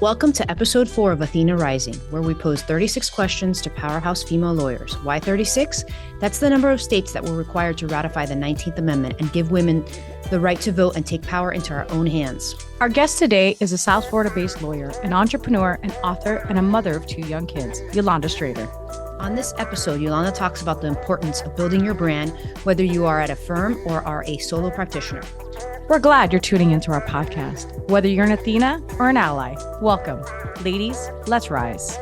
Welcome to episode 4 of Athena Rising, where we pose 36 questions to powerhouse female lawyers. Why 36? That's the number of states that were required to ratify the 19th Amendment and give women the right to vote and take power into our own hands. Our guest today is a South Florida-based lawyer, an entrepreneur, an author, and a mother of 2 young kids, Yolanda Strader. On this episode, Yolanda talks about the importance of building your brand, whether you are at a firm or are a solo practitioner. We're glad you're tuning into our podcast. Whether you're an Athena or an ally, welcome. Ladies, let's rise.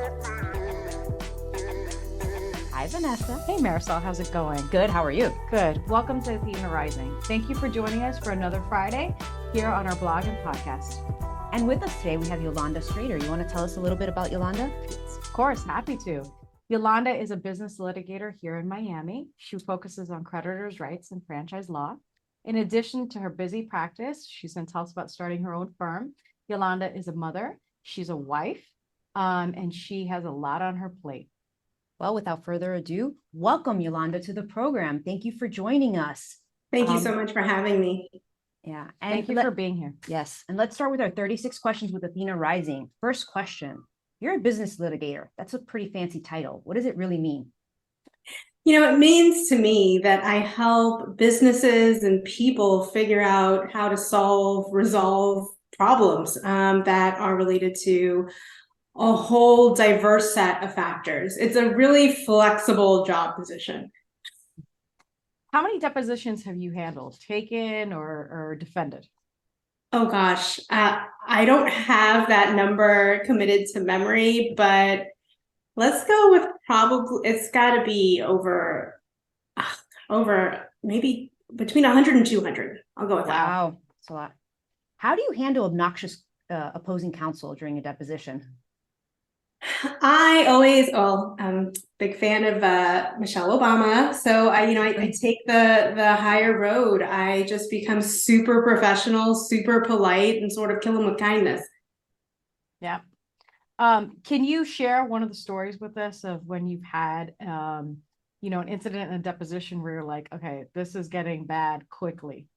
Hi, Vanessa. Hey, Marisol, how's it going? Good. How are you? Good. Welcome to Athena Rising. Thank you for joining us for another Friday here on our blog and podcast. And with us today, we have Yolanda Strader. You want to tell us a little bit about Yolanda? Of course, happy to. Yolanda is a business litigator here in Miami. She focuses on creditors' rights and franchise law. In addition to her busy practice, she's going to tell us about starting her own firm. Yolanda is a mother, she's a wife, and she has a lot on her plate. Well, without further ado, welcome Yolanda to the program. Thank you for joining us. Thank you so much for having me. Yeah. And thank you for being here. Yes. And let's start with our 36 questions with Athena Rising. First question. You're a business litigator. That's a pretty fancy title. What does it really mean? You know, it means to me that I help businesses and people figure out how to resolve problems that are related to a whole diverse set of factors. It's a really flexible job position. How many depositions have you handled, taken or defended? Oh gosh, I don't have that number committed to memory, but let's go with probably, it's got to be over maybe between 100 and 200. I'll go with that. Wow, that's a lot. How do you handle obnoxious opposing counsel during a deposition? I'm big fan of Michelle Obama. So I take the higher road. I just become super professional, super polite, and sort of kill them with kindness. Yeah. Can you share one of the stories with us of when you've had, an incident in a deposition where you're like, okay, this is getting bad quickly?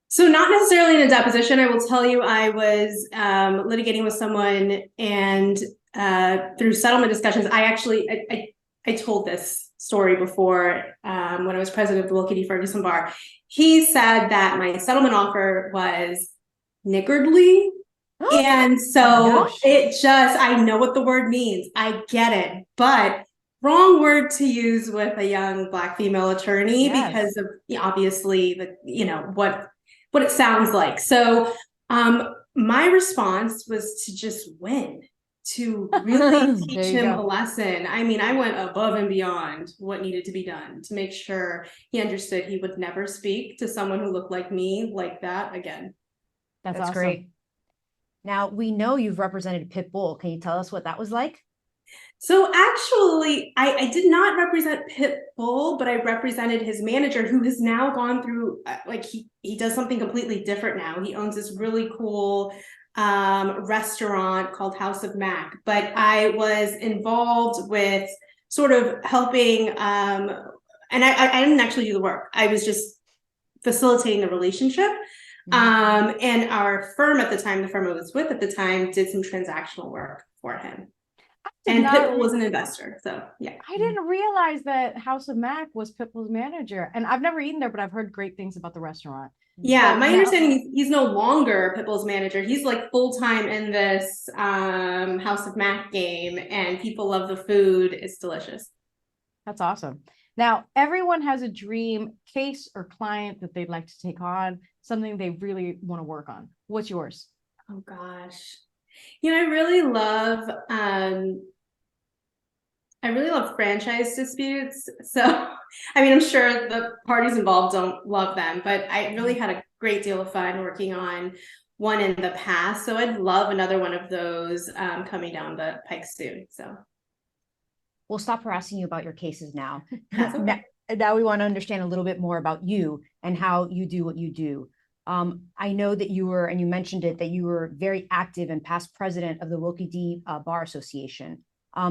So not necessarily in a deposition. I will tell you, I was litigating with someone, and through settlement discussions, I told this story before when I was president of the Wilkie D. Ferguson Bar. He said that my settlement offer was niggardly. And so I know what the word means. I get it, but wrong word to use with a young Black female attorney because of obviously what it sounds like. So my response was to just win, to really teach him a lesson. I mean, I went above and beyond what needed to be done to make sure he understood he would never speak to someone who looked like me like that again. That's awesome. Great. Now, we know you've represented Pitbull. Can you tell us what that was like? So actually, I did not represent Pitbull, but I represented his manager, who has now gone through, he does something completely different now. He owns this really cool restaurant called House of Mac. But I was involved with sort of helping, and I didn't actually do the work. I was just facilitating the relationship. And our firm at the time, the firm I was with at the time, did some transactional work for him. And Pitbull was an investor, so yeah. I didn't realize that House of Mac was Pitbull's manager, and I've never eaten there, but I've heard great things about the restaurant. Yeah, my understanding, he's no longer Pitbull's manager. He's like full-time in this House of Mac game, and people love the food. It's delicious. That's awesome. Now, everyone has a dream case or client that they'd like to take on, something they really want to work on. What's yours? Oh gosh. I really love franchise disputes. So, I mean, I'm sure the parties involved don't love them, but I really had a great deal of fun working on one in the past. So I'd love another one of those coming down the pike soon. So we'll stop harassing you about your cases now. Now we want to understand a little bit more about you and how you do what you do. I know that you were, and you mentioned it, that you were very active and past president of the Wilkie D. Bar Association.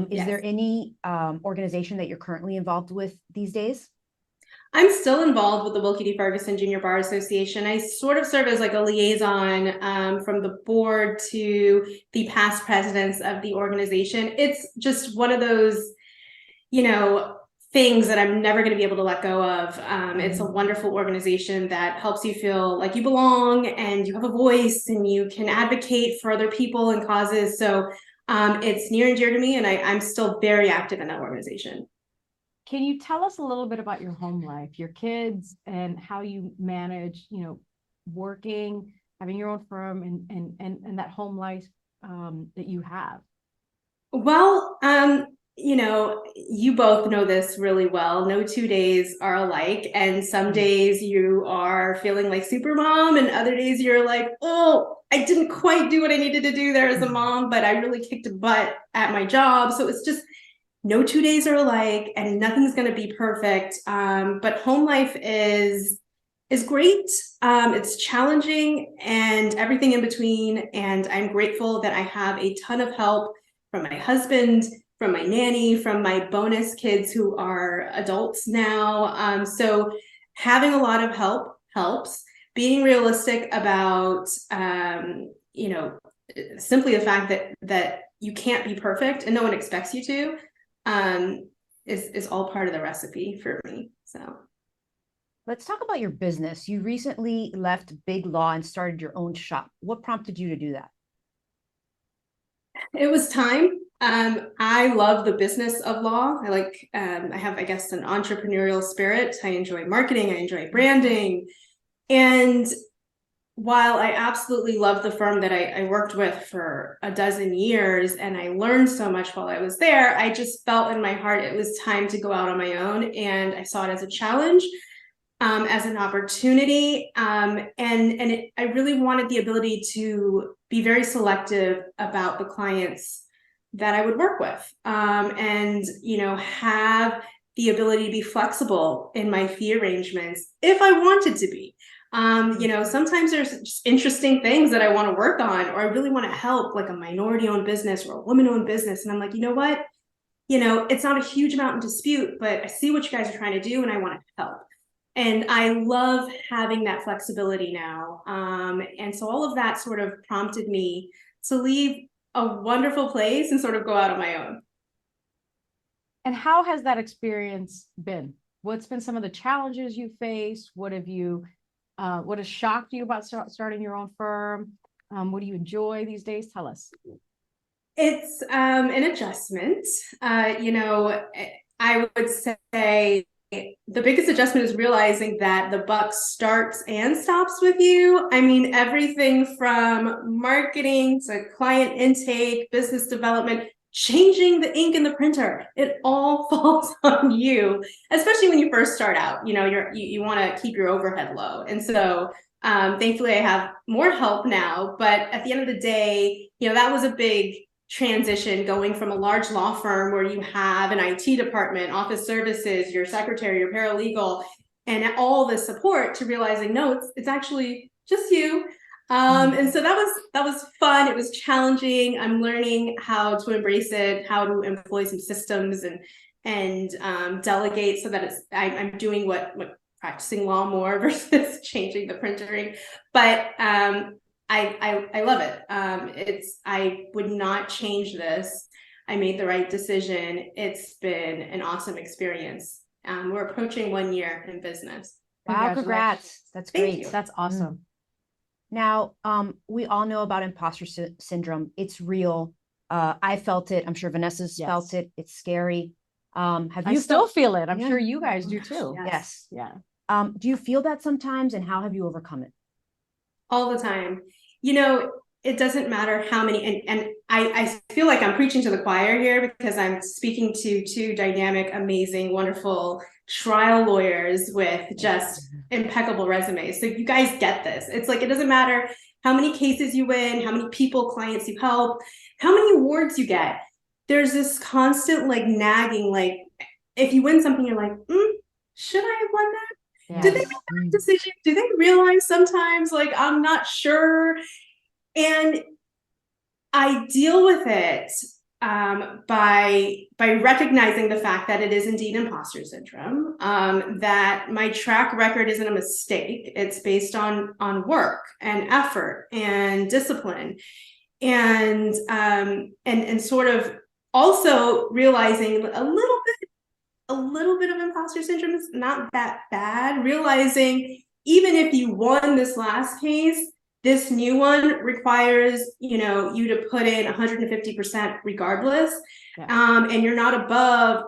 Is there any organization that you're currently involved with these days? I'm still involved with the Wilkie D. Ferguson Junior Bar Association. I sort of serve as like a liaison from the board to the past presidents of the organization. It's just one of those, things that I'm never going to be able to let go of. It's a wonderful organization that helps you feel like you belong and you have a voice and you can advocate for other people and causes. So it's near and dear to me, and I'm still very active in that organization. Can you tell us a little bit about your home life, your kids, and how you manage, working, having your own firm, and that home life that you have? Well, you both know this really well. No 2 days are alike. And some days you are feeling like super mom, and other days you're like, oh, I didn't quite do what I needed to do there as a mom, but I really kicked butt at my job. So it's just no 2 days are alike and nothing's going to be perfect. But home life is great. It's challenging and everything in between. And I'm grateful that I have a ton of help from my husband, from my nanny, from my bonus kids who are adults now. So having a lot of help helps. Being realistic about, simply the fact that you can't be perfect and no one expects you to, is all part of the recipe for me. So Let's talk about your business. You recently left big law and started your own shop. What prompted you to do that? it was time. I love the business of law. I have, I guess, an entrepreneurial spirit. I enjoy marketing. I enjoy branding. And while I absolutely love the firm that I worked with for a dozen years, and I learned so much while I was there, I just felt in my heart it was time to go out on my own. And I saw it as a challenge, as an opportunity. I really wanted the ability to be very selective about the clients that I would work with, have the ability to be flexible in my fee arrangements if I wanted to be. Sometimes there's just interesting things that I want to work on, or I really want to help like a minority owned business or a woman owned business. And I'm like, you know what? It's not a huge amount in dispute, but I see what you guys are trying to do and I want to help. And I love having that flexibility now. And so all of that sort of prompted me to leave a wonderful place and sort of go out on my own. And how has that experience been? What's been some of the challenges you faced? What has shocked you about starting your own firm? What do you enjoy these days? Tell us. It's an adjustment. I would say the biggest adjustment is realizing that the buck starts and stops with you. I mean, everything from marketing to client intake, business development, changing the ink in the printer, it all falls on you, especially when you first start out. You want to keep your overhead low. And so thankfully I have more help now, but at the end of the day, that was a big transition, going from a large law firm where you have an IT department, office services, your secretary, your paralegal, and all the support, to realizing, no, it's actually just you. And so that was fun. It was challenging. I'm learning how to embrace it, how to employ some systems and delegate, so that I'm doing what practicing law more versus changing the printering. But I love it. I would not change this. I made the right decision. It's been an awesome experience. We're approaching 1 year in business. Wow, congrats. That's Thank great. you. That's awesome. Now, we all know about imposter syndrome. It's real. I felt it. I'm sure Vanessa's felt it. It's scary. Have I you still felt? feel it. I'm Yeah. sure you guys do too. Yes. Yes. Yeah. Do you feel that sometimes, and how have you overcome it? All the time. It doesn't matter how many, and I feel like I'm preaching to the choir here, because I'm speaking to two dynamic, amazing, wonderful trial lawyers with just impeccable resumes. So you guys get this. It's like, it doesn't matter how many cases you win, how many clients you help, how many awards you get. There's this constant like nagging, like if you win something, you're like, should I have won that? Yes. Did they make that decision? Do they realize sometimes, like, I'm not sure? And I deal with it by recognizing the fact that it is indeed imposter syndrome, that my track record isn't a mistake. It's based on work and effort and discipline, and sort of also realizing a little bit of imposter syndrome is not that bad. Realizing even if you won this last case, this new one requires, you to put in 150% regardless. Yeah. And you're not above,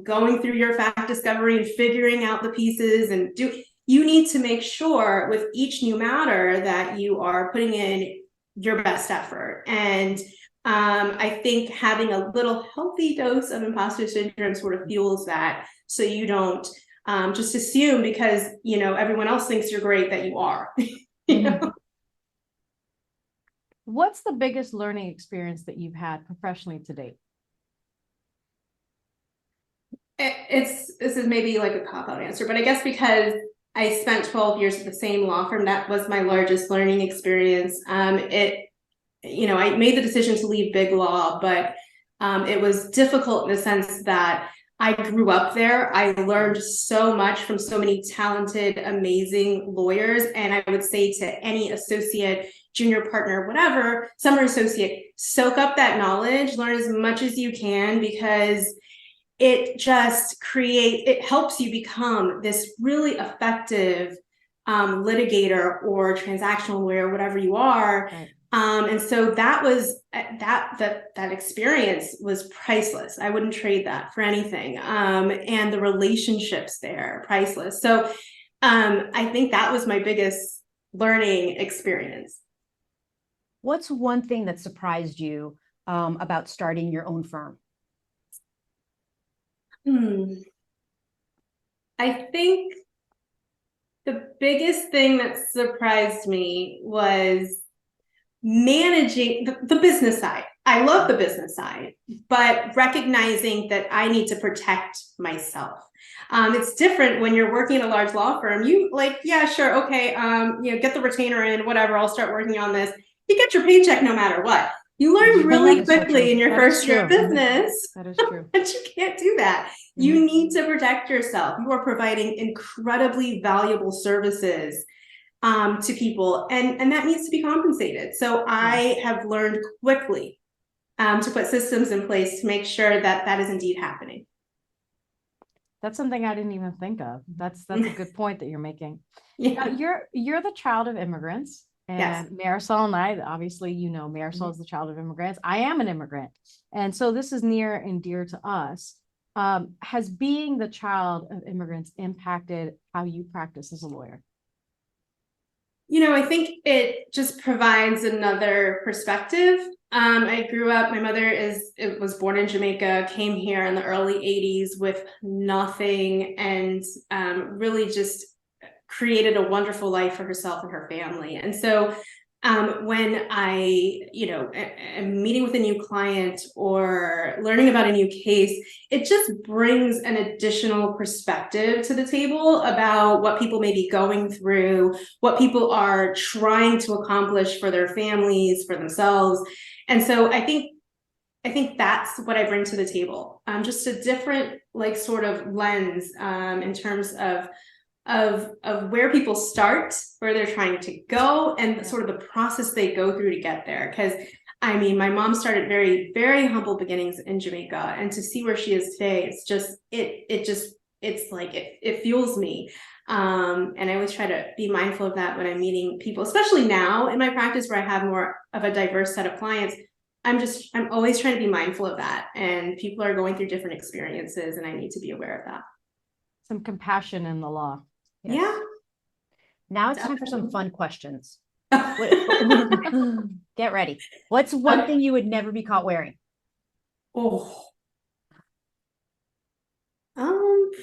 going through your fact discovery and figuring out the pieces you need to make sure with each new matter that you are putting in your best effort. And I think having a little healthy dose of imposter syndrome sort of fuels that, so you don't just assume because, everyone else thinks you're great that you are. What's the biggest learning experience that you've had professionally to date? This is maybe like a cop-out answer, but I guess because I spent 12 years at the same law firm, that was my largest learning experience. I made the decision to leave big law, but it was difficult in the sense that I grew up there. I learned so much from so many talented, amazing lawyers. And I would say to any associate, junior partner, whatever, summer associate, soak up that knowledge, learn as much as you can, because it helps you become this really effective litigator or transactional lawyer, whatever you are. Right. And so that was that experience was priceless. I wouldn't trade that for anything. And the relationships there, priceless. So I think that was my biggest learning experience. What's one thing that surprised you about starting your own firm? I think the biggest thing that surprised me was managing the business side. I love the business side, but recognizing that I need to protect myself. It's different when you're working in a large law firm. You yeah, sure, okay, get the retainer in, whatever, I'll start working on this. You get your paycheck no matter what. You learn really quickly in your first year of business. That is true. But you can't do that. You need to protect yourself. You are providing incredibly valuable services to people, and that needs to be compensated. So I have learned quickly to put systems in place to make sure that that is indeed happening. That's something I didn't even think of. That's a good point that you're making. Yeah. Now, you're the child of immigrants, and Yes. Marisol and I, obviously, Marisol is the child of immigrants. I am an immigrant, and so this is near and dear to us. Has being the child of immigrants impacted how you practice as a lawyer? I think it just provides another perspective. I grew up, my mother was born in Jamaica, came here in the early 80s with nothing, and really just created a wonderful life for herself and her family. And so when I, am meeting with a new client or learning about a new case, it just brings an additional perspective to the table about what people may be going through, what people are trying to accomplish for their families, for themselves. And so I think that's what I bring to the table. Just a different sort of lens in terms of where people start, where they're trying to go, and sort of the process they go through to get there. Because my mom started very, very humble beginnings in Jamaica, and to see where she is today, it's just it fuels me. And I always try to be mindful of that when I'm meeting people, especially now in my practice where I have more of a diverse set of clients. I'm always trying to be mindful of that, and people are going through different experiences, and I need to be aware of that. Some compassion in the law. Yes. Yeah. Now it's time for some fun questions. Get ready. What's one thing you would never be caught wearing?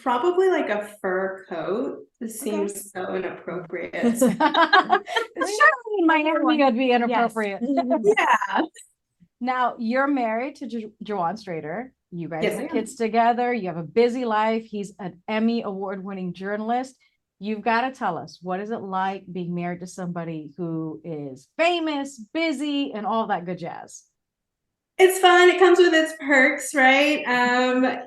Probably like a fur coat. This seems so inappropriate. Certainly Miami would be inappropriate. Yeah. Now, you're married to Yolanda Strader. You guys Yes, have kids together. You have a busy life. He's an Emmy award-winning journalist. You've got to tell us, what is it like being married to somebody who is famous, busy, and all that good jazz? It's fun. It comes with its perks, right?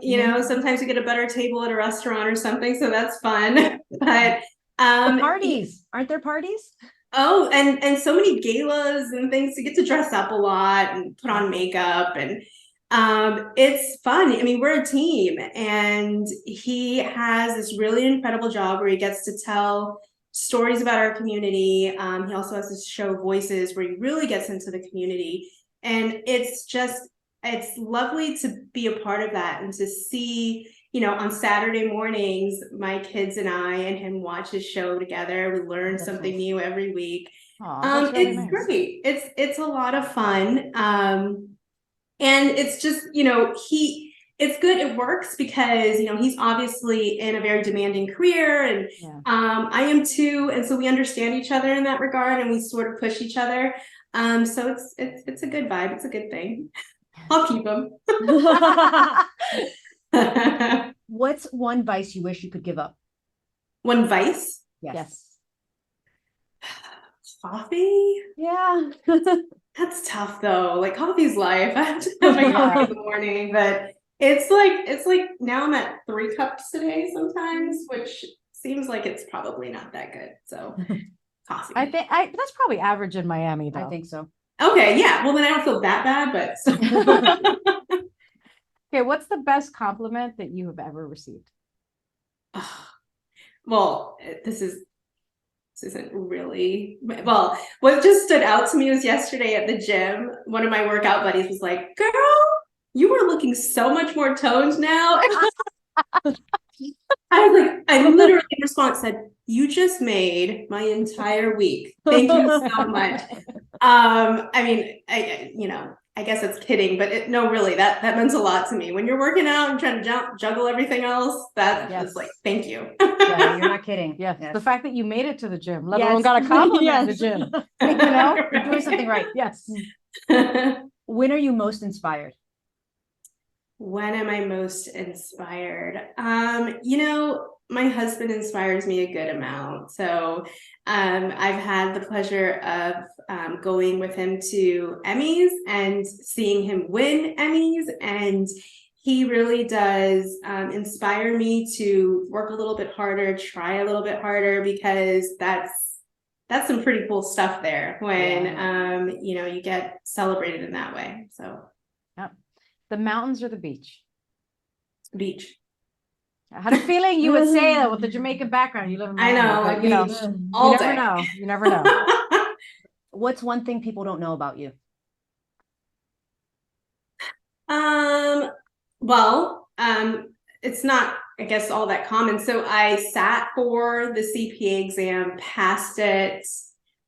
You know, Mhm. sometimes you get a better table at a restaurant or something, so that's fun. But Or parties. Aren't there parties? oh, and so many galas and things. You get to dress up a lot and put on makeup, and it's fun. I mean, we're a team, and he has this really incredible job where he gets to tell stories about our community. He also has this show Voices where he really gets into the community, and it's lovely to be a part of that and to see, you know, on Saturday mornings, my kids and I and him watch his show together. We learn That's something nice. new every week. Oh, that's really It's nice. great. It's a lot of fun. And it's just, you know, it's good. It works because, you know, he's obviously in a very demanding career, and Yeah. I am too. And so we understand each other in that regard, and we sort of push each other. So it's a good vibe. It's a good thing. I'll keep him. What's one vice you wish you could give up? One vice, Yes. coffee. Yeah. That's tough though. Like coffee's life. I have to have my coffee in the morning, but it's like now I'm at 3 cups a day sometimes, which seems like it's probably not that good. So coffee. I think that's probably average in Miami, though. I think so. Okay, yeah. Well, then I don't feel that bad, but Okay, what's the best compliment that you have ever received? well, this isn't really well. What just stood out to me was yesterday at the gym. One of my workout buddies was like, "Girl, you are looking so much more toned now." I was like, I literally in response said, "You just made my entire week. Thank you so much." I mean, you know, I guess it's kidding, but no, really, that meant a lot to me. When you're working out and trying to juggle everything else, that Yes. was like, thank you. Yeah, you're not kidding. Yes. Yes. The fact that you made it to the gym, let Yes. alone got a compliment Yes. in the gym. You know, you're doing something right. Yes. When are you most inspired? When am I most inspired? You know, my husband inspires me a good amount. So I've had the pleasure of going with him to Emmys and seeing him win Emmys. And he really does inspire me to work a little bit harder, try a little bit harder, because that's some pretty cool stuff there when you know, you get celebrated in that way. So Yep. The mountains or the beach? beach. I had a feeling you would say that with the Jamaican background. You live in I Miami, know, but like you know, beach you all never day. know. You never know. What's one thing people don't know about you? Well, it's not, I guess, all that common. So I sat for the CPA exam, passed it,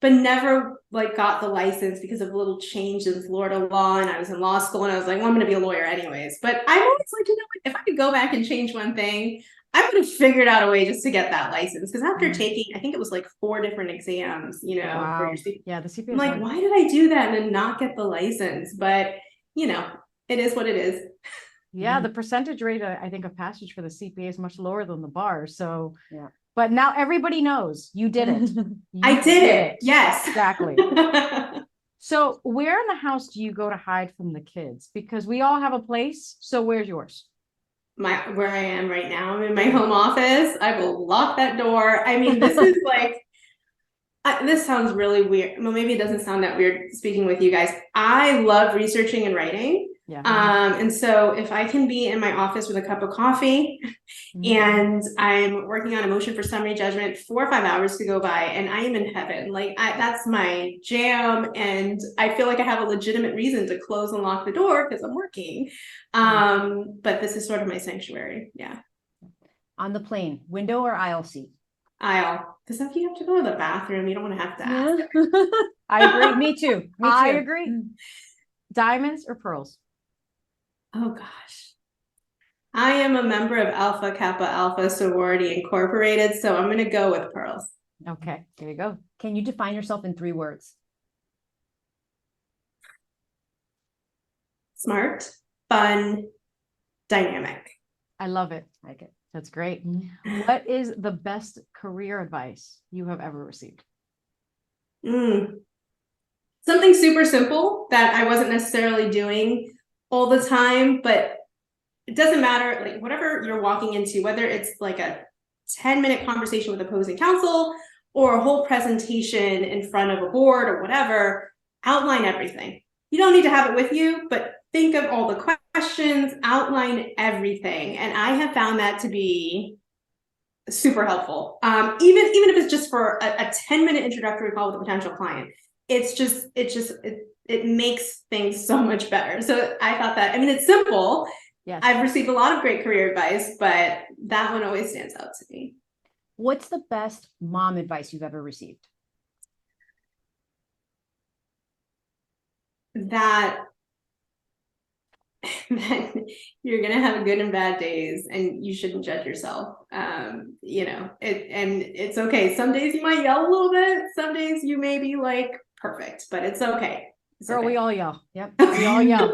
but never like got the license because of a little change in Florida law. And I was in law school and I was like, well, I'm going to be a lawyer anyways. But I've always like, you know, if I could go back and change one thing, I would have figured out a way just to get that license. Because after taking, I think it was like 4 different exams, you know, for Wow. your CPA. Yeah, the CPA. I'm like, why did I do that and then not get the license? But, you know, it is what it is. Yeah, the percentage rate, I think, of passage for the CPA is much lower than the bar. So, Yeah. but now everybody knows you did it. I did it. Yes. Exactly. So, where in the house do you go to hide from the kids? Because we all have a place. So, where's yours? Where I am right now, I'm in my home office. I will lock that door. I mean, this is like, this sounds really weird. Well, maybe it doesn't sound that weird speaking with you guys. I love researching and writing. Yeah. And so if I can be in my office with a cup of coffee and I'm working on a motion for summary judgment, 4 or 5 hours to go by and I am in heaven. Like that's my jam. And I feel like I have a legitimate reason to close and lock the door because I'm working. But this is sort of my sanctuary. Yeah. On the plane, window or aisle seat? Aisle. Because if you have to go to the bathroom, you don't want to have to ask. I agree. Me too. Me too. I agree. Diamonds or pearls? Oh gosh. I am a member of Alpha Kappa Alpha Sorority Incorporated, so I'm going to go with pearls. Okay, there you go. Can you define yourself in 3 words? Smart, fun, dynamic. I love it. I like it. That's great. What is the best career advice you have ever received? something super simple that I wasn't necessarily doing all the time, but it doesn't matter, like whatever you're walking into, whether it's like a 10-minute conversation with opposing counsel or a whole presentation in front of a board or whatever, outline everything. You don't need to have it with you, but think of all the questions, outline everything. And I have found that to be super helpful. Even if it's just for a 10-minute introductory call with a potential client, it makes things so much better. So I thought that, I mean, it's simple. Yes. I've received a lot of great career advice, but that one always stands out to me. What's the best mom advice you've ever received? That you're gonna have good and bad days, and you shouldn't judge yourself. You know, it's okay. Some days you might yell a little bit. Some days you may be like perfect, but it's okay. Girl, we all yell. Yep. We all yell.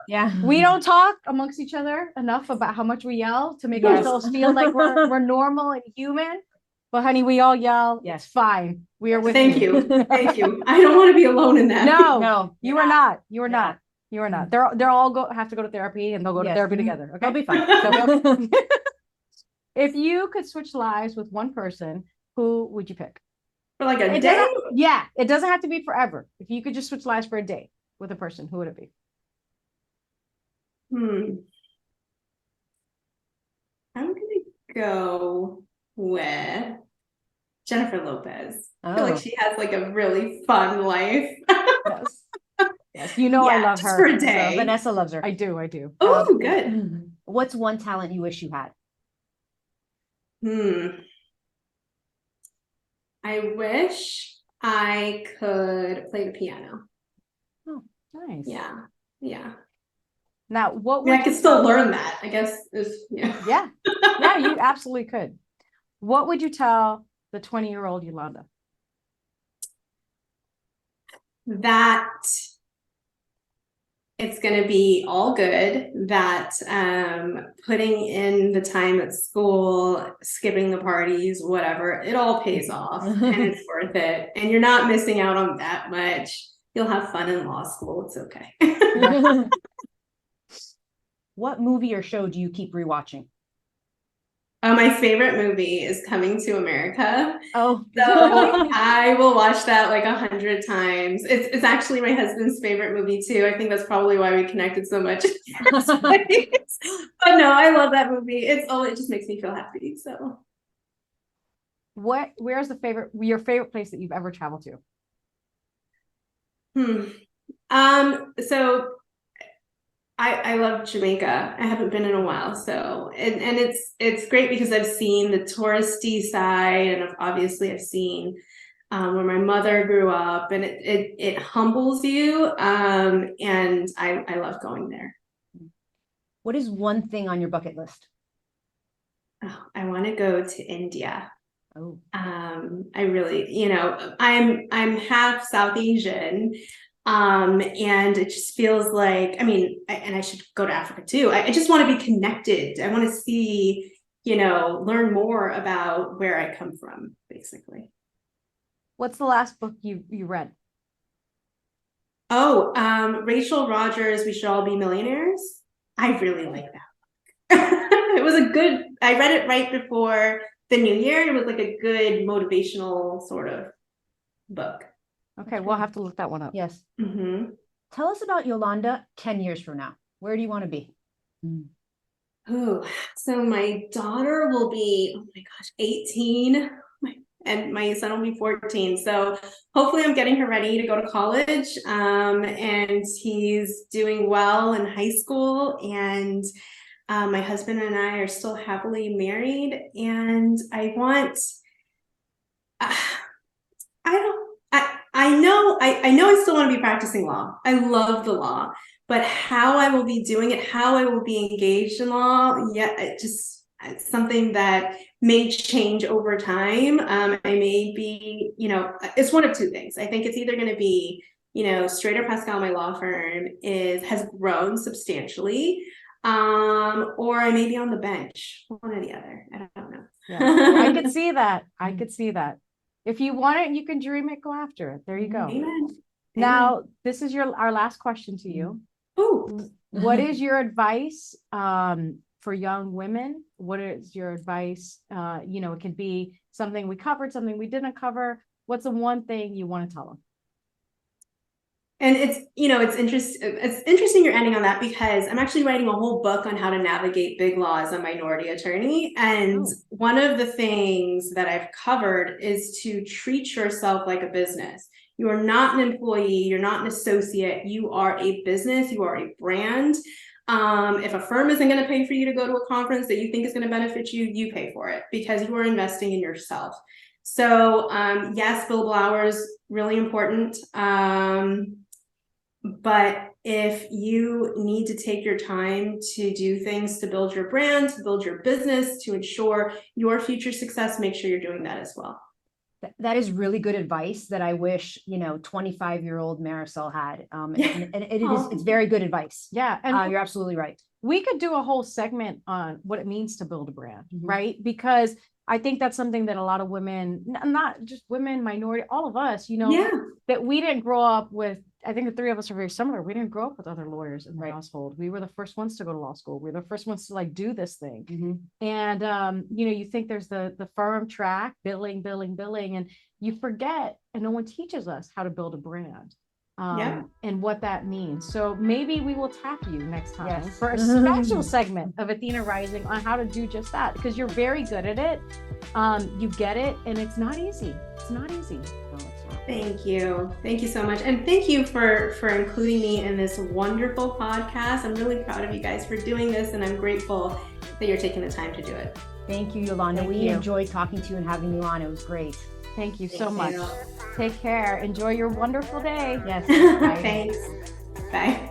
Yeah. We don't talk amongst each other enough about how much we yell to make Yes. ourselves feel like we're normal and human. But honey, we all yell. Yes. It's fine. We are with Thank you. you. Thank you. I don't want to be alone in that. No, you you're are not. You are You're not. You are not. They're all have to go to therapy, and they'll go to Yes. therapy together. Okay. They'll be fine. If you could switch lives with one person, who would you pick? For like a It day? doesn't- Yeah, it doesn't have to be forever. If you could just switch lives for a day with a person, who would it be? I'm gonna go with Jennifer Lopez. I feel like Oh, she has like a really fun life. Yes. Yes, you know I Yeah, love just her. for a so day. Vanessa loves her. I do. I do. Oh, good. What's one talent you wish you had? I wish I could play the piano. Nice. Yeah. Yeah. Now, what I mean, would I could you still tell- learn that, I guess. Yeah. Yeah. Yeah, you absolutely could. What would you tell the 20-year-old Yolanda? That it's going to be all good, that putting in the time at school, skipping the parties, whatever, it all pays off and it's worth it. And you're not missing out on that much. You'll have fun in law school. It's okay. What movie or show do you keep rewatching? My favorite movie is Coming to America. Oh, So I will watch that like 100 times. It's actually my husband's favorite movie too. I think that's probably why we connected so much. But no, I love that movie. It just makes me feel happy. So Where's your favorite place that you've ever traveled to? So I love Jamaica. I haven't been in a while, so and it's great because I've seen the touristy side, and obviously I've seen where my mother grew up, and it humbles you. And I love going there. what is one thing on your bucket list? Oh, I want to go to India. Oh, I really, I'm half South Asian. And it just feels like, I mean, and I should go to Africa too. I just want to be connected. I want to see, learn more about where I come from, basically. What's the last book you read? Oh, Rachel Rogers, We Should All Be Millionaires. I really like that. It was I read it right before the new year. It was like a good motivational sort of book. Okay, we'll have to look that one up. yes. Mm-hmm. Tell us about Yolanda 10 years from now. Where do you want to be? Oh, so my daughter will be, oh my gosh, 18, and my son will be 14. So hopefully I'm getting her ready to go to college. And he's doing well in high school. And my husband and I are still happily married. And I want, I know I still want to be practicing law. I love the law, but how I will be doing it, how I will be engaged in law, it's something that may change over time. I may be, it's one of two things. I think it's either going to be, Strader Pascal, my law firm, has grown substantially, or I may be on the bench, one or the other. I don't know. Yeah, I could see that. I could see that. If you want it, you can dream it, go after it. There you go. Amen. Now, this is our last question to you. Oh, What is your advice for young women? What is your advice? It can be something we covered, something we didn't cover. What's the one thing you want to tell them? and it's interesting you're ending on that, because I'm actually writing a whole book on how to navigate big law as a minority attorney. And one of the things that I've covered is to treat yourself like a business. You are not an employee, you're not an associate, you are a business, you are a brand. If a firm isn't going to pay for you to go to a conference that you think is going to benefit you, you pay for it, because you are investing in yourself. So yes, billable hours, really important. But if you need to take your time to do things to build your brand, to build your business, to ensure your future success, make sure you're doing that as well. That is really good advice that I wish, 25-year-old Marisol had. And it's very good advice. Yeah. And you're absolutely right. We could do a whole segment on what it means to build a brand, right? Because I think that's something that a lot of women, not just women, minority, all of us, that we didn't grow up with. I think the three of us are very similar. We didn't grow up with other lawyers in the household. We were the first ones to go to law school. We were the first ones to do this thing. And, you think there's the firm track, billing, and you forget, and no one teaches us how to build a brand. And what that means. So maybe we will tap you next time for a special segment of Athena Rising on how to do just that, because you're very good at it. You get it, and it's not easy. It's not easy. No, it's not. Thank you. Thank you so much. And thank you for including me in this wonderful podcast. I'm really proud of you guys for doing this, and I'm grateful that you're taking the time to do it. Thank you, Yolanda. We enjoyed talking to you and having you on. It was great. Thank you so much. Take care. Enjoy your wonderful day. Yes. Thanks. Bye. Bye.